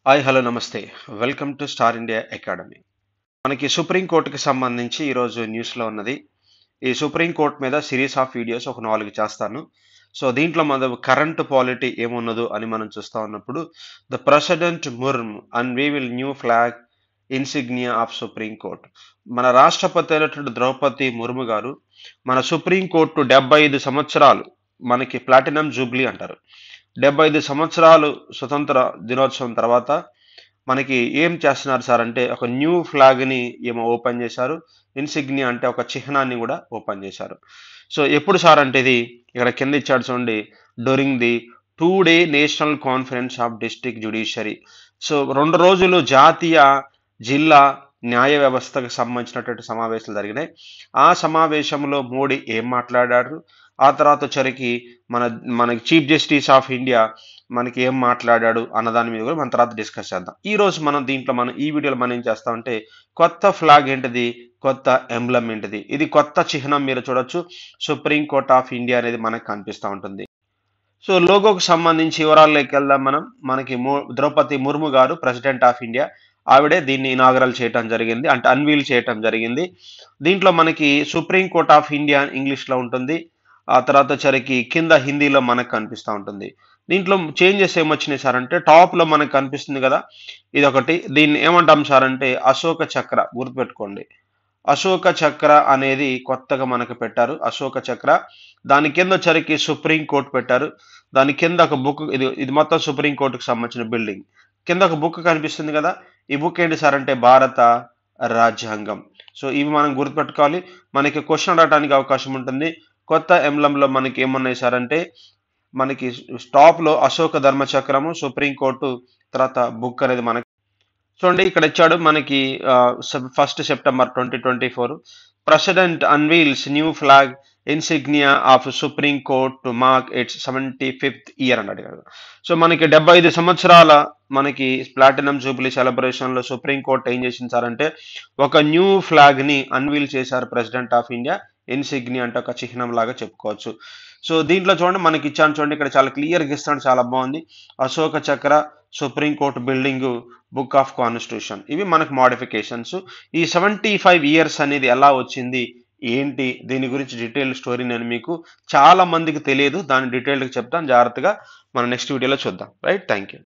Hi hello నమస్తే. Welcome to star India academy. మనకి supreme కోర్టుకి సంబంధించి ఈరోజు న్యూస్లో ఉన్నది. ఈ సుప్రీం కోర్టు మీద సిరీస్ ఆఫ్ వీడియోస్ ఒక 4 చేస్తాను. సో దీంట్లో మన కరెంట్ పాలిటీ ఏమున్నదో అని మనం చూస్తా ఉన్నప్పుడు the president Murmu unveil new flag insignia of supreme court. మన రాష్ట్రపతి అయినటువంటి ద్రౌపది ముర్ము గారు మన సుప్రీం కోర్టు 75 సంవత్సరాలు మనకి ప్లాటినం జూబ్లీ అంటారు. 75 సంవత్సరాలు స్వతంత్ర దినోత్సవం తర్వాత మనకి ఏం చేస్తున్నారు సార్ అంటే ఒక న్యూ ఫ్లాగ్ని ఏమో ఓపెన్ చేశారు. ఇన్సిగ్నియా అంటే ఒక చిహ్నాన్ని కూడా ఓపెన్ చేశారు. సో ఎప్పుడు సార్ అంటే ఇది ఇక్కడ కింద ఇచ్చాడు చూడండి. During the 2 day national conference of district judiciary. So 2 రోజులు జాతీయ జిల్లా న్యాయ వ్యవస్థకు సంబంధించినటువంటి సమావేశాలు జరిగినాయి. ఆ సమావేశంలో మోడీ ఏం మాట్లాడారు, ఆ తర్వాత వచ్చరికి మనకి చీఫ్ జస్టిస్ ఆఫ్ ఇండియా మనకి ఏం మాట్లాడాడు అన్న దాని మీద కూడా మనం తర్వాత డిస్కస్ చేద్దాం. ఈ రోజు మనం ఈ వీడియోలో మనం ఏం చేస్తామంటే కొత్త ఫ్లాగ్ ఏంటిది, కొత్త ఎంబ్లం ఏంటిది, ఇది కొత్త చిహ్నం మీరు చూడొచ్చు. సుప్రీం కోర్ట్ ఆఫ్ ఇండియా అనేది మనకు కనిపిస్తూ ఉంటుంది. సో లోగోకు సంబంధించి వివరాల్లోకి వెళ్దాం మనం. మనకి ద్రౌపది ముర్ము గారు ప్రెసిడెంట్ ఆఫ్ ఇండియా, ఆవిడే దీన్ని ఇనాగరల్ చేయటం జరిగింది, అంటే అన్వీల్ చేయటం జరిగింది. దీంట్లో మనకి సుప్రీం కోర్ట్ ఆఫ్ ఇండియా ఇంగ్లీష్లో ఉంటుంది. ఆ తర్వాత వచ్చరికి కింద హిందీలో మనకు కనిపిస్తూ ఉంటుంది. దీంట్లో చేంజెస్ ఏమొచ్చినాయి సార్ అంటే టాప్లో మనకు కనిపిస్తుంది కదా, ఇది ఒకటి. దీన్ని ఏమంటాం సార్ అంటే అశోక చక్ర, గుర్తుపెట్టుకోండి. అశోక చక్ర అనేది కొత్తగా మనకు పెట్టారు, అశోక చక్ర. దాని కింద వచ్చరికి సుప్రీం కోర్టు పెట్టారు. దాని కింద ఒక బుక్, ఇది మొత్తం సుప్రీం కోర్టుకు సంబంధించిన బిల్డింగ్. కింద ఒక బుక్ కనిపిస్తుంది కదా, ఈ బుక్ ఏంటి సార్ అంటే భారత రాజ్యాంగం. సో ఇవి మనం గుర్తుపెట్టుకోవాలి. మనకి క్వశ్చన్ అడగడానికి అవకాశం ఉంటుంది. కొత్త ఎంబ్లంలో మనకి ఏమున్నాయి సార్ అంటే మనకి టాప్ లో అశోక ధర్మచక్రము, సుప్రీం కోర్టు, తర్వాత బుక్ అనేది మనకి చూడండి ఇక్కడ ఇచ్చాడు. మనకి 1 September 2024 president unveils new flag insignia of supreme court to mark it's 75th year అన్నాడు కదా. సో మనకి 75 సంవత్సరాల మనకి ప్లాటినం జూబ్లీ సెలబ్రేషన్ లో సుప్రీం కోర్ట్ ఏం చేసింది సార్ అంటే ఒక న్యూ ఫ్లాగ్ ని అన్వీల్ చేశారు ప్రెసిడెంట్ ఆఫ్ ఇండియా. ఇన్సిగ్నియా అంటే ఒక చిహ్నం లాగా చెప్పుకోవచ్చు. సో దీంట్లో చూడండి మనకి ఇచ్చాను చూడండి, ఇక్కడ చాలా క్లియర్గా ఇస్తాడు, చాలా బాగుంది. అశోక చక్ర, supreme court building, book of constitution, ఇవి మనకు మోడిఫికేషన్స్. ఈ 75 ఇయర్స్ అనేది ఎలా వచ్చింది ఏంటి, దీని గురించి డీటెయిల్ స్టోరీ నేను మీకు చాలా మందికి తెలియదు, దాని డీటెయిల్గా చెప్తాను. జాగ్రత్తగా మనం నెక్స్ట్ వీడియోలో చూద్దాం. Right, thank you.